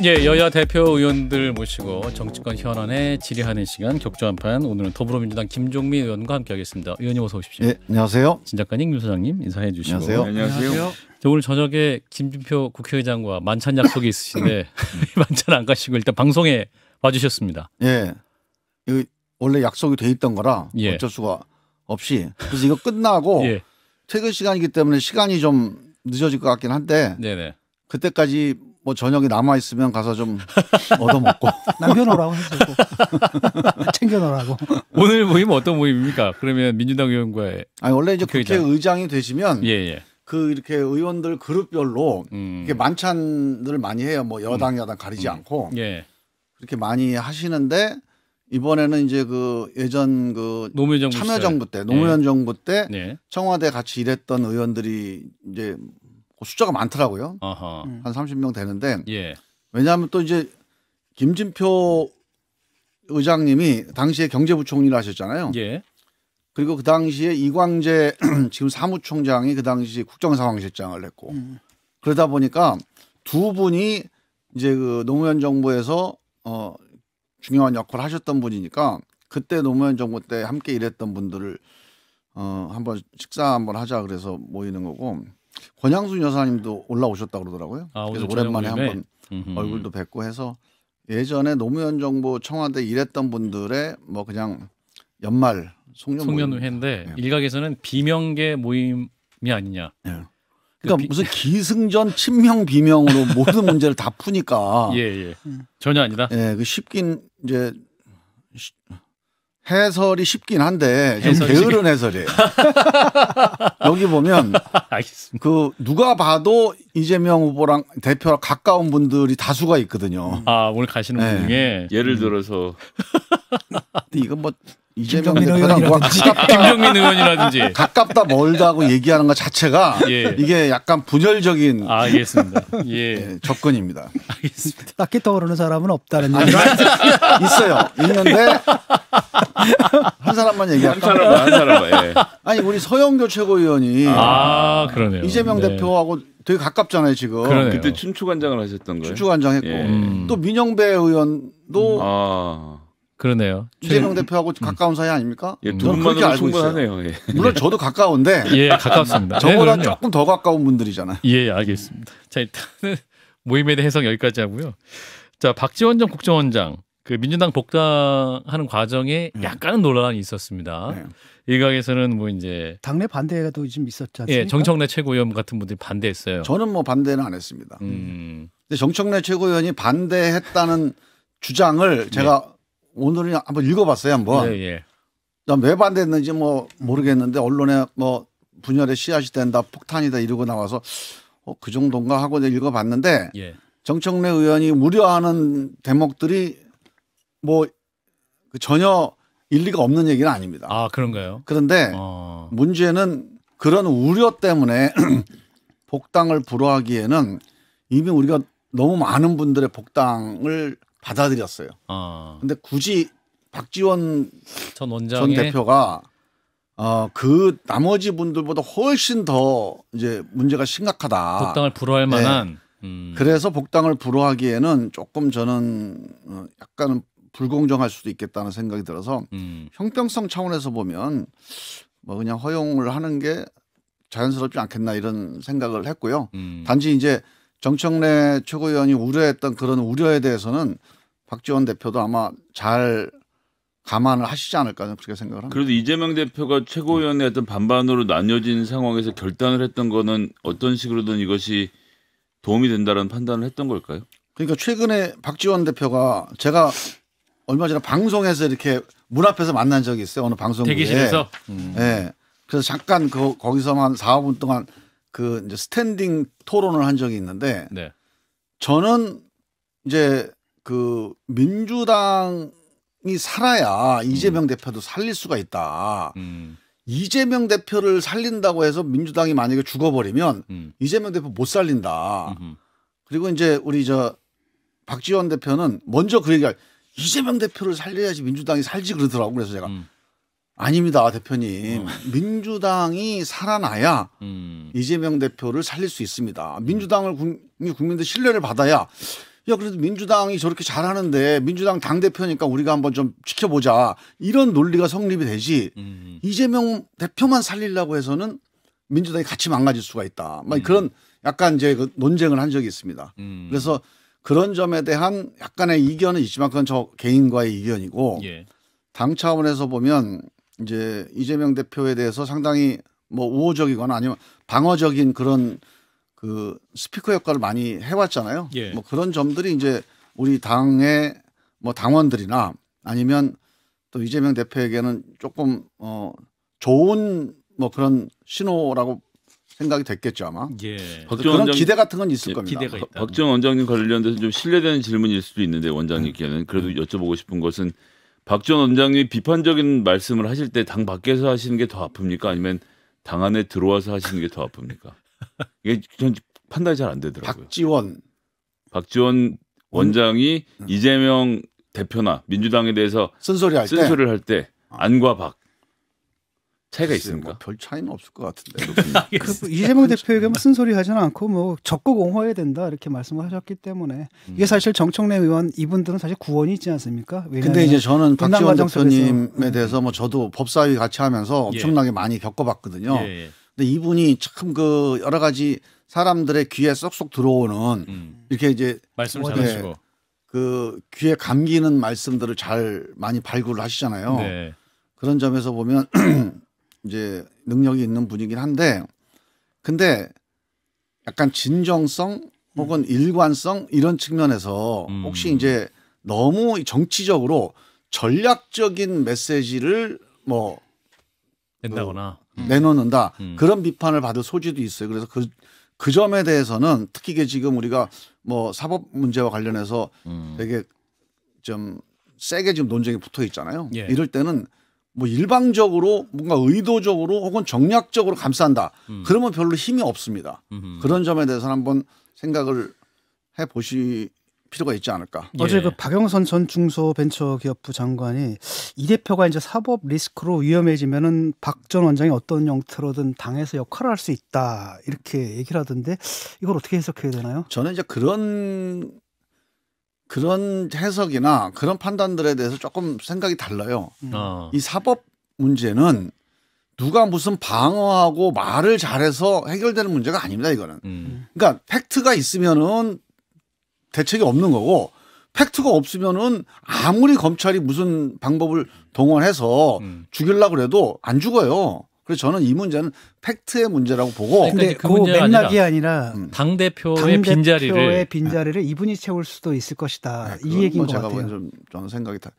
예, 여야 대표 의원들 모시고 정치권 현안에 질의하는 시간 격조 한판. 오늘은 더불어민주당 김종민 의원과 함께하겠습니다. 의원님 어서 오십시오. 네, 안녕하세요. 진작가님 윤 소장님 인사해 주시고. 안녕하세요. 안녕하세요. 오늘 저녁에 김진표 국회의장과 만찬 약속이 있으신데 만찬 안 가시고 일단 방송에 와주셨습니다. 예, 이거 원래 약속이 돼 있던 거라 예. 어쩔 수가 없이 그래서 이거 끝나고 예. 퇴근 시간이기 때문에 시간이 좀 늦어질 것 같긴 한데 네네. 그때까지 뭐 저녁에 남아 있으면 가서 좀 얻어먹고 남겨놓으라고 해주고 챙겨놓으라고. 오늘 모임 어떤 모임입니까? 그러면 민주당 의원과의 아니 원래 이제 국회의장. 국회의장이 되시면 예예. 그 이렇게 의원들 그룹별로 이렇게 음. 만찬들을 많이 해요. 뭐 여당 가리지 않고 예. 그렇게 많이 하시는데 이번에는 이제 그 예전 그 노무현 정부 참여정부 때 노무현 정부 때 네. 청와대 같이 일했던 의원들이 이제 숫자가 많더라고요. 아하. 한 30명 되는데 예. 왜냐하면 또 이제 김진표 의장님이 당시에 경제부총리를 하셨잖아요. 예. 그리고 그 당시에 이광재 지금 사무총장이 그 당시 국정상황실장을 했고 그러다 보니까 두 분이 이제 그 노무현 정부에서 중요한 역할을 하셨던 분이니까 그때 노무현 정부 때 함께 일했던 분들을 한번 식사 한번 하자 그래서 모이는 거고 권양순 여사님도 올라오셨다고 그러더라고요. 아, 그래서 오늘 오랜만에 한번 얼굴도 뵙고 해서 예전에 노무현 정부 청와대 일했던 분들의 뭐 그냥 연말 송년회인데 네. 일각에서는 비명계 모임이 아니냐. 네. 그러니까 무슨 기승전 친명 비명으로 모든 문제를 다 푸니까 예. 전혀 아니다. 예, 그 쉽긴 이제 해설이 쉽긴 한데 좀 해설이 게으른 해설이에요. 여기 보면 알겠습니다. 그 누가 봐도 이재명 후보랑 대표랑 가까운 분들이 다수가 있거든요. 아, 오늘 가시는 분 네. 중에 예를 들어서 근데 이건 뭐 이재명 김종민 대표랑 누가 의원이라든지. 김종민 의원이라든지. 가깝다 멀다고 얘기하는 것 자체가 예. 이게 약간 분열적인 아, 알겠습니다. 예. 예, 접근입니다. 알겠습니다. 딱히 떠오르는 사람은 없다는 얘기. 있어요. 있는데 한 사람만 한 얘기할까? 사람만 예. 아니 우리 서영교 최고위원이 아, 그러네요. 이재명 네. 대표하고 되게 가깝잖아요 지금. 그러네요. 그때 춘추관장을 하셨던 거예요. 추추관장했고 예. 또 민영배 의원도 아, 그러네요. 이재명 대표하고 가까운 사이 아닙니까? 예, 두 저는 그렇게 분만으로 알고 있어요. 충분하네요. 예. 물론 저도 가까운데 예, 가깝습니다. 저보다 네, 그럼요. 조금 더 가까운 분들이잖아요. 예, 알겠습니다. 자, 일단은 모임에 대한 해석 여기까지 하고요. 자, 박지원 전 국정원장 그 민주당 복당하는 과정에 약간은 논란이 있었습니다. 네. 일각에서는 뭐 이제 당내 반대도 좀 있었지 않습니까? 예, 정청래 최고위원 같은 분들이 반대했어요. 저는 뭐 반대는 안 했습니다. 음. 근데 정청래 최고위원이 반대했다는 주장을 제가 오늘은 한번 읽어봤어요. 한번. 예. 난 왜 반대했는지 뭐 모르겠는데 언론에 뭐 분열의 씨앗이 된다, 폭탄이다 이러고 나와서 그 정도인가 하고 내가 읽어봤는데 예. 정청래 의원이 우려하는 대목들이 뭐 전혀 일리가 없는 얘기는 아닙니다. 아, 그런가요? 그런데 문제는 그런 우려 때문에 복당을 불허하기에는 이미 우리가 너무 많은 분들의 복당을 받아들였어요. 근데 굳이 박지원 전 전 원장의 대표가 그 나머지 분들보다 훨씬 더 이제 문제가 심각하다. 복당을 불허할 네. 만한 그래서 복당을 불허하기에는 조금 저는 약간은 불공정할 수도 있겠다는 생각이 들어서 형평성 차원에서 보면 뭐 그냥 허용을 하는 게 자연스럽지 않겠나 이런 생각을 했고요. 단지 이제 정청래 최고위원이 우려했던 그런 우려에 대해서는 박지원 대표도 아마 잘 감안을 하시지 않을까 그렇게 생각을 합니다. 그래도 이재명 대표가 최고위원회 어떤 반반으로 나뉘어진 상황에서 결단을 했던 거는 어떤 식으로든 이것이 도움이 된다는 판단을 했던 걸까요? 그러니까 최근에 박지원 대표가 제가 얼마 전에 방송에서 이렇게 문 앞에서 만난 적이 있어요. 어느 방송국에. 대기실에서. 네. 그래서 잠깐 거기서만 4, 5분 동안 그 이제 스탠딩 토론을 한 적이 있는데 네. 저는 이제 그 민주당이 살아야 이재명 대표도 살릴 수가 있다. 이재명 대표를 살린다고 해서 민주당이 만약에 죽어버리면 이재명 대표 못 살린다. 그리고 이제 우리 박지원 대표는 먼저 그 얘기할 이재명 대표를 살려야지 민주당이 살지 그러더라고. 그래서 제가 아닙니다, 대표님. 민주당이 살아나야 이재명 대표를 살릴 수 있습니다. 민주당을 국민들 신뢰를 받아야 야 그래도 민주당이 저렇게 잘하는데 민주당 당 대표니까 우리가 한번 좀 지켜보자 이런 논리가 성립이 되지 이재명 대표만 살리려고 해서는 민주당이 같이 망가질 수가 있다. 막 그런 약간 이제 그 논쟁을 한 적이 있습니다. 그래서 그런 점에 대한 약간의 이견은 있지만 그건 저 개인과의 이견이고 예. 당 차원에서 보면 이제 이재명 대표에 대해서 상당히 뭐 우호적이거나 아니면 방어적인 그런 그 스피커 역할을 많이 해왔잖아요. 예. 뭐 그런 점들이 이제 우리 당의 뭐 당원들이나 아니면 또 이재명 대표에게는 조금 좋은 뭐 그런 신호라고 생각이 됐겠죠 아마. 예. 그런 기대 같은 건 있을 겁니다. 기대가 있다. 박지원 원장님 관련돼서 좀 신뢰되는 질문일 수도 있는데 원장님께는 그래도 여쭤보고 싶은 것은 박지원 원장님이 비판적인 말씀을 하실 때 당 밖에서 하시는 게 더 아픕니까? 아니면 당 안에 들어와서 하시는 게 더 아픕니까? 이게 전 판단이 잘 안 되더라고요. 박지원 원장이 이재명 대표나 민주당에 대해서 쓴소리를 할 때 안과 박 차이가 있습니까? 뭐 별 차이는 없을 것 같은데. 그 이재명 대표에게 무슨 소리 하지는 않고 뭐 적극 옹호해야 된다 이렇게 말씀을 하셨기 때문에 이게 사실 정청래 의원 이분들은 사실 구원이 있지 않습니까? 근데 이제 저는 박지원 대표님에 대해서 뭐 저도 법사위 같이 하면서 엄청나게 많이 겪어봤거든요. 예. 근데 이분이 참 그 여러 가지 사람들의 귀에 쏙쏙 들어오는 이렇게 이제 말씀을 잘하시고 그 귀에 감기는 말씀들을 잘 많이 발굴을 하시잖아요. 네. 그런 점에서 보면 이제 능력이 있는 분이긴 한데 근데 약간 진정성 혹은 일관성 이런 측면에서 혹시 이제 너무 정치적으로 전략적인 메시지를 뭐 낸다거나 내놓는다 그런 비판을 받을 소지도 있어요. 그래서 그 점에 대해서는 특히 지금 우리가 뭐 사법 문제와 관련해서 되게 좀 세게 지금 논쟁이 붙어 있잖아요. 예. 이럴 때는 뭐 일방적으로 뭔가 의도적으로 혹은 정략적으로 감싼다. 그러면 별로 힘이 없습니다. 그런 점에 대해서는 한번 생각을 해 보실 필요가 있지 않을까. 어제 그 박영선 전 중소벤처기업부 장관이 이 대표가 이제 사법 리스크로 위험해지면은 박 전 원장이 어떤 형태로든 당에서 역할을 할 수 있다 이렇게 얘기를 하던데 이걸 어떻게 해석해야 되나요? 저는 이제 그런 해석이나 그런 판단들에 대해서 조금 생각이 달라요. 이 사법 문제는 누가 무슨 방어하고 말을 잘해서 해결되는 문제가 아닙니다. 이거는. 그러니까 팩트가 있으면은 대책이 없는 거고 팩트가 없으면은 아무리 검찰이 무슨 방법을 동원해서 죽이려고 해도 안 죽어요. 그래서 저는 이 문제는 팩트의 문제라고 보고. 근데 그 맥락이 아니라 당 대표의 빈자리를 이분이 채울 수도 있을 것이다. 이 얘기인 것 같아요. 저는 생각이 다.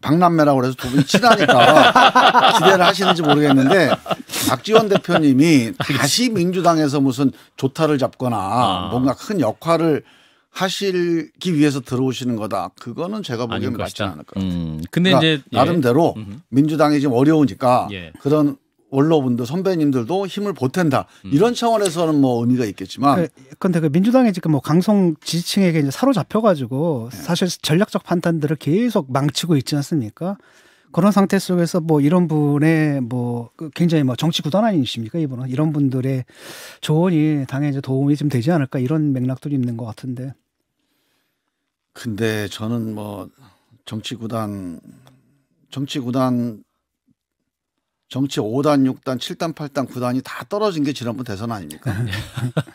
박남매라고 그래서 두 분이 친하니까 기대를 하시는지 모르겠는데 박지원 대표님이 다시 민주당에서 무슨 조타를 잡거나 뭔가 큰 역할을 하시기 위해서 들어오시는 거다. 그거는 제가 보기에는 맞지 않을 것 같아요. 근데 그러니까 이제 나름대로 민주당이 지금 어려우니까 그런 원로분들 선배님들도 힘을 보탠다. 이런 차원에서는 뭐 의미가 있겠지만. 그런데 그 민주당이 지금 뭐 강성 지지층에게 이제 사로잡혀가지고 사실 전략적 판단들을 계속 망치고 있지 않습니까? 그런 상태 속에서 뭐 이런 분의 뭐 굉장히 뭐 정치 구단 아니십니까 이분은 이런 분들의 조언이 당에 이제 도움이 좀 되지 않을까 이런 맥락들이 있는 것 같은데. 근데 저는 뭐 정치 5단, 6단, 7단, 8단, 9단이 다 떨어진 게 지난번 대선 아닙니까?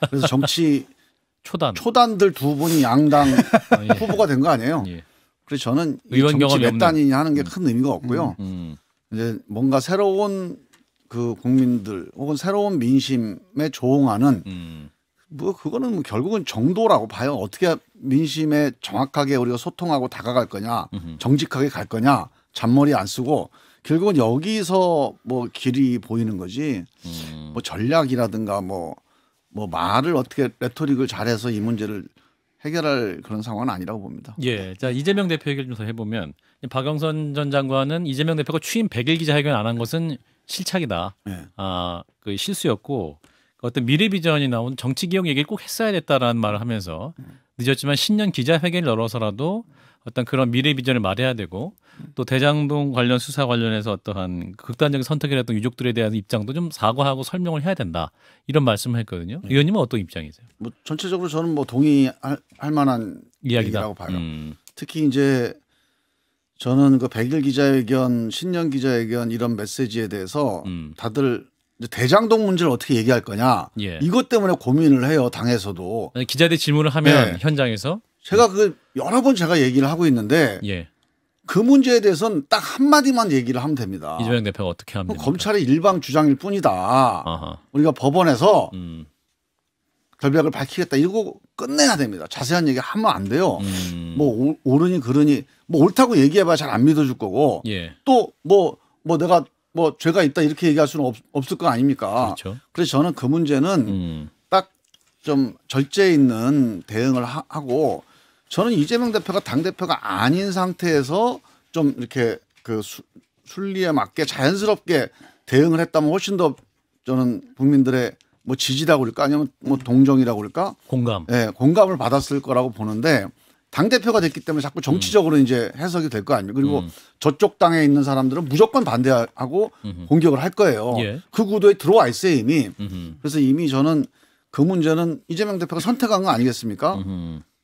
그래서 정치 초단들 두 분이 양당 후보가 된 거 아니에요? 예. 그래서 저는 의원 정치 몇 단이냐 하는 게 큰 의미가 없고요. 이제 뭔가 새로운 그 국민들 혹은 새로운 민심에 조응하는 뭐 그거는 뭐 결국은 정도라고 봐요. 어떻게 민심에 정확하게 우리가 소통하고 다가갈 거냐, 정직하게 갈 거냐, 잔머리 안 쓰고 결국은 여기서 뭐 길이 보이는 거지. 뭐 전략이라든가 뭐 말을 어떻게 레토릭을 잘해서 이 문제를 해결할 그런 상황은 아니라고 봅니다. 예, 자 이재명 대표 얘기를 좀 더 해보면 박영선 전 장관은 이재명 대표가 취임 100일 기자회견 안 한 것은 실착이다. 네. 그 실수였고 어떤 미래 비전이 나온 정치 기억 얘기를 꼭 했어야 됐다라는 말을 하면서 늦었지만 신년 기자회견을 열어서라도 어떤 그런 미래 비전을 말해야 되고 또 대장동 관련 수사 관련해서 어떠한 극단적인 선택이라던 유족들에 대한 입장도 좀 사과하고 설명을 해야 된다. 이런 말씀을 했거든요. 의원님은 어떤 입장이세요? 뭐 전체적으로 저는 뭐 동의할 만한 이야기다. 얘기라고 봐요. 특히 이제 저는 그 100일 기자회견, 신년 기자회견 이런 메시지에 대해서 다들 이제 대장동 문제를 어떻게 얘기할 거냐 예. 이것 때문에 고민을 해요. 당에서도. 기자들 질문을 하면 네. 현장에서 제가 그 여러 번 제가 얘기를 하고 있는데 예. 그 문제에 대해서는 딱 한마디만 얘기를 하면 됩니다. 이재명 대표가 어떻게 하면 됩니까? 검찰의 일방 주장일 뿐이다. 아하. 우리가 법원에서 결백을 밝히겠다 이러고 끝내야 됩니다. 자세한 얘기 하면 안 돼요. 뭐 옳으니 그르니 뭐 옳다고 얘기해봐야 잘 안 믿어줄 거고 예. 또 뭐 내가 뭐 죄가 있다 이렇게 얘기할 수는 없을 거 아닙니까? 그렇죠. 그래서 저는 그 문제는 딱 좀 절제 있는 대응을 하고 저는 이재명 대표가 당대표가 아닌 상태에서 좀 이렇게 그 순리에 맞게 자연스럽게 대응을 했다면 훨씬 더 저는 국민들의 뭐 지지라고 그럴까 아니면 뭐 동정이라고 그럴까? 공감. 예, 공감을 받았을 거라고 보는데 당대표가 됐기 때문에 자꾸 정치적으로 이제 해석이 될 거 아닙니까? 그리고 저쪽 당에 있는 사람들은 무조건 반대하고 공격을 할 거예요. 예. 그 구도에 들어와 있어요 이미. 그래서 이미 저는 그 문제는 이재명 대표가 선택한 거 아니겠습니까?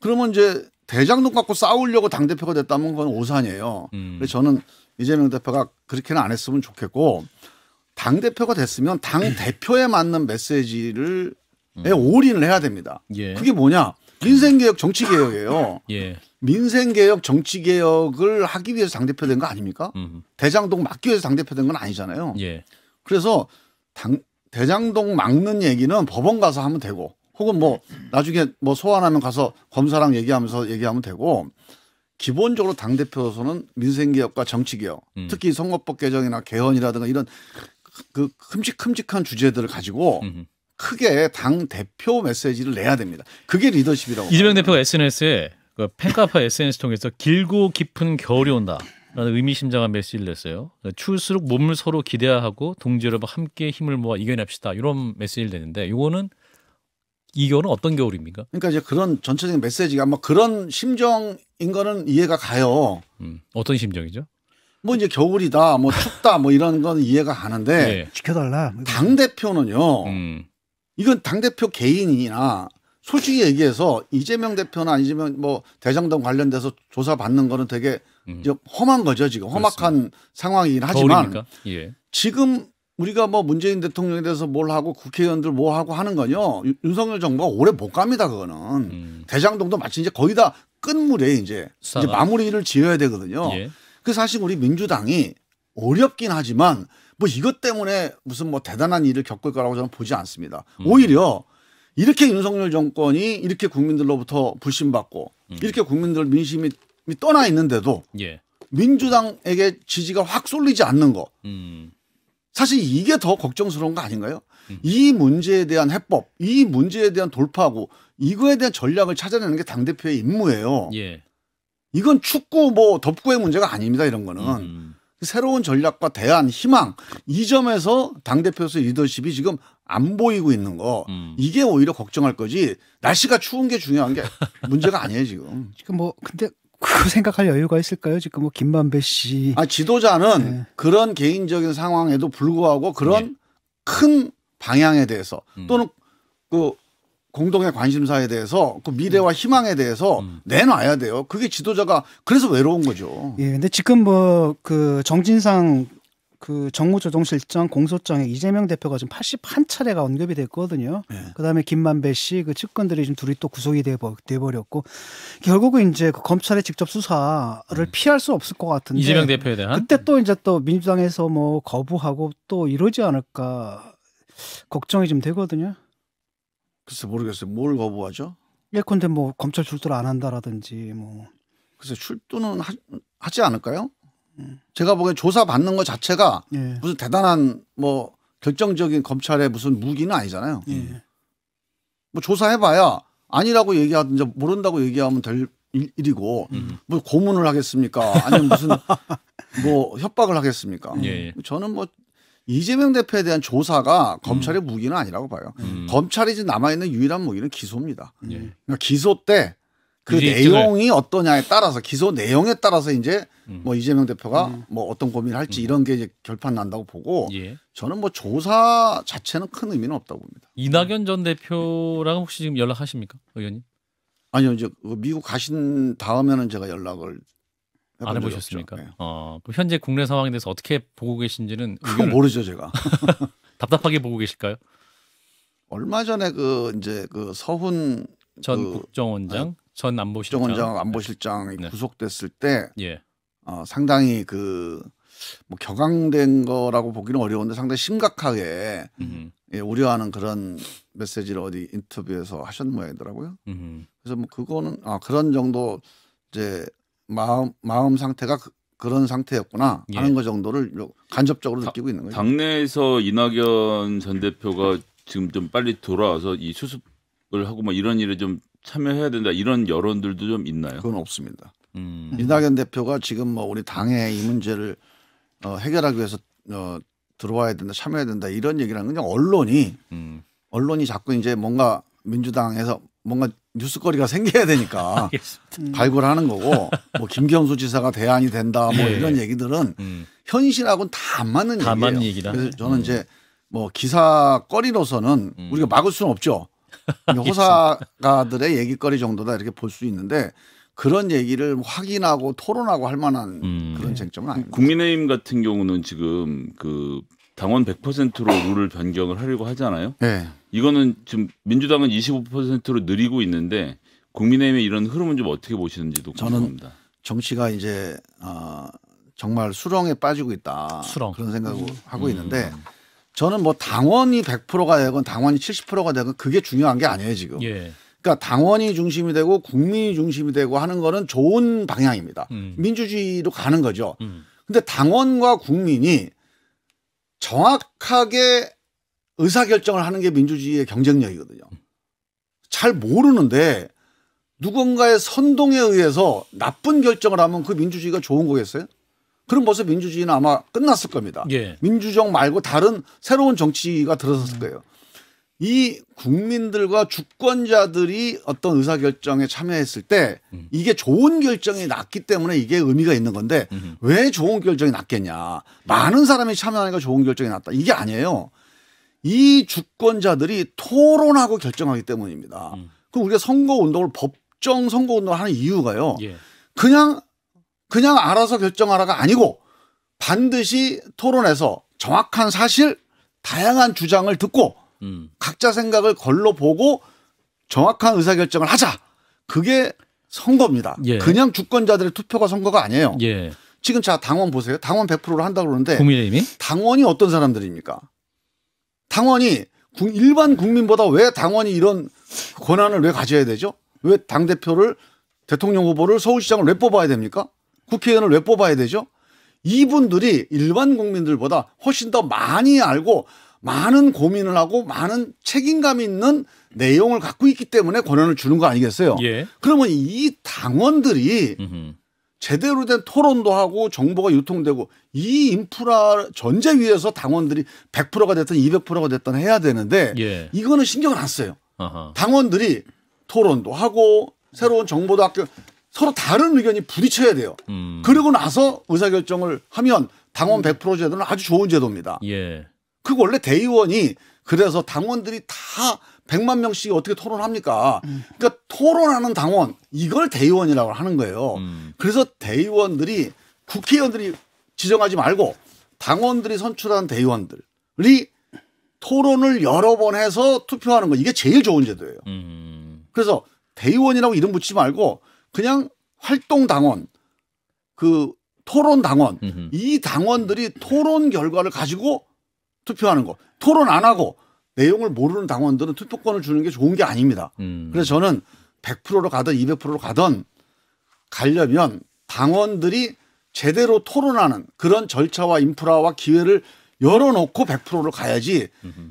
그러면 이제 대장동 갖고 싸우려고 당대표가 됐다면 그건 오산이에요. 그래서 저는 이재명 대표가 그렇게는 안 했으면 좋겠고 당대표가 됐으면 당대표에 맞는 메시지를 올인을 해야 됩니다. 예. 그게 뭐냐? 민생개혁 정치개혁이에요. 예. 민생개혁 정치개혁을 하기 위해서 당대표 된 거 아닙니까? 대장동 막기 위해서 당대표 된 건 아니잖아요. 예. 그래서 대장동 막는 얘기는 법원 가서 하면 되고 혹은 뭐 나중에 뭐 소환하면 가서 검사랑 얘기하면 되고 기본적으로 당대표로서는 민생개혁과 정치개혁 특히 선거법 개정이나 개헌이라든가 이런 그 큼직큼직한 주제들을 가지고 크게 당 대표 메시지를 내야 됩니다. 그게 리더십이라고. 이재명 대표가 SNS에 그 팬카페 SNS 통해서 길고 깊은 겨울이 온다라는 의미심장한 메시지를 냈어요. 추울수록 몸을 서로 기대하고 동지 여러분 함께 힘을 모아 이겨냅시다. 이런 메시지를 냈는데 이 겨울은 어떤 겨울입니까? 그러니까 이제 그런 전체적인 메시지가 뭐 그런 심정인 거는 이해가 가요. 어떤 심정이죠? 뭐 이제 겨울이다, 뭐 춥다, 뭐 이런 건 이해가 가는데 네. 지켜달라. 당 대표는요. 이건 당대표 개인이나 솔직히 얘기해서 이재명 대표나 아니면 뭐 대장동 관련돼서 조사받는 거는 되게 이제 험한 거죠. 지금 험악한 상황이긴 하지만 예. 지금 우리가 뭐 문재인 대통령에 대해서 뭘 하고 국회의원들 뭐 하고 하는 거요. 윤석열 정부가 오래 못 갑니다. 그거는. 대장동도 마치 이제 거의 다 끝물에 이제 마무리를 지어야 되거든요. 예. 그래서 사실 우리 민주당이 어렵긴 하지만 뭐 이것 때문에 무슨 뭐 대단한 일을 겪을 거라고 저는 보지 않습니다. 오히려 이렇게 윤석열 정권이 이렇게 국민들로부터 불신받고 이렇게 국민들 민심이 떠나 있는데도 예. 민주당에게 지지가 확 쏠리지 않는 거. 사실 이게 더 걱정스러운 거 아닌가요? 이 문제에 대한 해법, 이 문제에 대한 돌파하고 이거에 대한 전략을 찾아내는 게 당대표의 임무예요. 예. 이건 축구 뭐 덮구의 문제가 아닙니다. 이런 거는. 새로운 전략과 대안, 희망 이 점에서 당대표에서의 리더십이 지금 안 보이고 있는 거 이게 오히려 걱정할 거지 날씨가 추운 게 중요한 게 문제가 아니에요 지금. 지금 뭐 근데 그 생각할 여유가 있을까요? 지금 뭐 김만배 씨. 지도자는 네. 그런 개인적인 상황에도 불구하고 그런 큰 방향에 대해서 또는 그 공동의 관심사에 대해서 그 미래와 희망에 대해서 내놔야 돼요. 그게 지도자가 그래서 외로운 거죠. 예, 근데 지금 뭐 그 정진상 그 정무조정실장 공소장에 이재명 대표가 지금 81차례가 언급이 됐거든요. 네. 그다음에 김만배 씨 그 측근들이 지금 둘이 또 구속이 돼버렸고 결국은 이제 그 검찰의 직접 수사를 피할 수 없을 것 같은데 이재명 대표에 대한 그때 또 이제 또 민주당에서 뭐 거부하고 또 이러지 않을까 걱정이 좀 되거든요. 글쎄 모르겠어요. 뭘 거부하죠? 예컨대 뭐 검찰 출두를 안 한다라든지 뭐. 글쎄 출두는 하지 않을까요? 제가 보기엔 조사 받는 것 자체가 예. 무슨 대단한 뭐 결정적인 검찰의 무슨 무기는 아니잖아요. 예. 뭐 조사해봐야 아니라고 얘기하든지 모른다고 얘기하면 될 일이고 뭐 고문을 하겠습니까? 아니면 무슨 뭐 협박을 하겠습니까? 예. 저는 뭐 이재명 대표에 대한 조사가 검찰의 무기는 아니라고 봐요. 검찰이 지금 남아있는 유일한 무기는 기소입니다. 예. 그러니까 기소 때 그 내용이 어떠냐에 따라서 기소 내용에 따라서 이제 뭐 이재명 대표가 뭐 어떤 고민을 할지 이런 게 이제 결판 난다고 보고 예. 저는 뭐 조사 자체는 큰 의미는 없다고 봅니다. 이낙연 전 대표랑 혹시 지금 연락하십니까, 의원님? 아니요, 이제 미국 가신 다음에는 제가 연락을 안 해보셨습니까? 네. 그럼 현재 국내 상황에 대해서 어떻게 보고 계신지는 그건 모르죠, 제가. 답답하게 보고 계실까요? 얼마 전에 그 이제 그 서훈 전 국정원장, 전 안보실장, 국정원장 안보실장이 네. 구속됐을 때 예. 상당히 그 뭐 격앙된 거라고 보기는 어려운데 상당히 심각하게 예, 우려하는 그런 메시지를 어디 인터뷰에서 하셨는 모양이더라고요. 그래서 뭐 그거는 그런 정도 이제 마음 상태가 그런 상태였구나 예. 하는 거 정도를 간접적으로 느끼고 있는 거죠. 당내에서 이낙연 전 대표가 지금 좀 빨리 돌아와서 이 수습을 하고 뭐 이런 일에 좀 참여해야 된다 이런 여론들도 좀 있나요? 그건 없습니다. 이낙연 대표가 지금 뭐 우리 당의 이 문제를 해결하기 위해서 들어와야 된다, 참여해야 된다 이런 얘기를 하는 건 언론이 자꾸 이제 뭔가 민주당에서 뭔가 뉴스거리가 생겨야 되니까 발굴하는 거고 뭐 김경수 지사가 대안이 된다 뭐 예. 이런 얘기들은 현실하고는 다 안 맞는 다 얘기예요. 맞는 얘기다. 그래서 저는 이제 뭐 기사거리로서는 우리가 막을 수는 없죠. 호사가들의 얘기거리 정도다 이렇게 볼 수 있는데 그런 얘기를 확인하고 토론하고 할 만한 그런 쟁점은 아닙니다. 국민의힘 같은 경우는 지금 그 당원 100%로 룰을 변경을 하려고 하잖아요. 네. 이거는 지금 민주당은 25%로 느리고 있는데 국민의힘의 이런 흐름은 좀 어떻게 보시는지도 궁금합니다. 정치가 이제 정말 수렁에 빠지고 있다. 수렁. 그런 생각을 하고 있는데 저는 뭐 당원이 100%가 되건 당원이 70%가 되건 그게 중요한 게 아니에요 지금. 예. 그러니까 당원이 중심이 되고 국민이 중심이 되고 하는 거는 좋은 방향입니다. 민주주의로 가는 거죠. 근데 당원과 국민이 정확하게 의사결정을 하는 게 민주주의의 경쟁력이거든요. 잘 모르는데 누군가의 선동에 의해서 나쁜 결정을 하면 그 민주주의가 좋은 거겠어요? 그럼 벌써 민주주의는 아마 끝났을 겁니다. 예. 민주정 말고 다른 새로운 정치가 들어섰을 거예요. 이 국민들과 주권자들이 어떤 의사결정에 참여했을 때 이게 좋은 결정이 났기 때문에 이게 의미가 있는 건데 왜 좋은 결정이 났겠냐. 많은 사람이 참여하니까 좋은 결정이 났다. 이게 아니에요. 이 주권자들이 토론하고 결정하기 때문입니다. 그럼 우리가 선거운동을 법정 선거운동을 하는 이유가요. 예. 그냥 알아서 결정하라가 아니고 반드시 토론해서 정확한 사실, 다양한 주장을 듣고 각자 생각을 걸러보고 정확한 의사결정을 하자. 그게 선거입니다. 예. 그냥 주권자들의 투표가 선거가 아니에요. 예. 지금 자 당원 보세요. 당원 100%로 한다고 그러는데 국민의힘이 당원이 어떤 사람들입니까? 당원이 일반 국민보다 왜 당원이 이런 권한을 왜 가져야 되죠? 왜 당대표를 대통령 후보를 서울시장을 왜 뽑아야 됩니까? 국회의원을 왜 뽑아야 되죠? 이분들이 일반 국민들보다 훨씬 더 많이 알고 많은 고민을 하고 많은 책임감 있는 내용을 갖고 있기 때문에 권한을 주는 거 아니겠어요? 예. 그러면 이 당원들이 제대로 된 토론도 하고 정보가 유통되고 이 인프라 전제 위에서 당원들이 100%가 됐든 200%가 됐든 해야 되는데 예. 이거는 신경을 안 써요. 아하. 당원들이 토론도 하고 새로운 정보도 학교 서로 다른 의견이 부딪혀야 돼요. 그리고 나서 의사결정을 하면 당원 100% 제도는 아주 좋은 제도입니다. 예. 그 원래 대의원이 그래서 당원들이 다 100만 명씩 어떻게 토론합니까? 그러니까 토론하는 당원 이걸 대의원이라고 하는 거예요. 그래서 대의원들이 국회의원들이 지정하지 말고 당원들이 선출한 대의원들이 토론을 여러 번 해서 투표하는 거 이게 제일 좋은 제도예요. 그래서 대의원이라고 이름 붙이지 말고 그냥 활동 당원 그 토론 당원 이 당원들이 토론 결과를 가지고 투표하는 거. 토론 안 하고 내용을 모르는 당원들은 투표권을 주는 게 좋은 게 아닙니다. 그래서 저는 100%로 가든 200%로 가든 가려면 당원들이 제대로 토론하는 그런 절차와 인프라와 기회를 열어놓고 100%로 가야지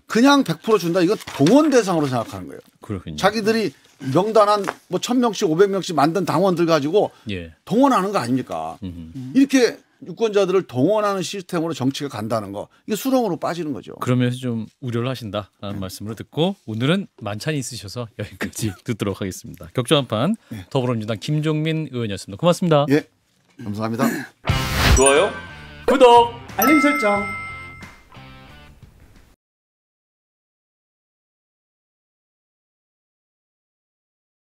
그냥 100% 준다. 이건 동원 대상으로 생각하는 거예요. 그렇군요. 자기들이 명단 한 뭐 1000명씩 500명씩 만든 당원들 가지고 예. 동원하는 거 아닙니까? 이렇게 유권자들을 동원하는 시스템으로 정치가 간다는 거 이게 수렁으로 빠지는 거죠. 그러면서 좀 우려를 하신다라는 말씀을 듣고 오늘은 만찬이 있으셔서 여기까지 듣도록 하겠습니다. 격조한판 더불어민주당 김종민 의원이었습니다. 고맙습니다. 예, 감사합니다. 좋아요. 구독. 알림 설정.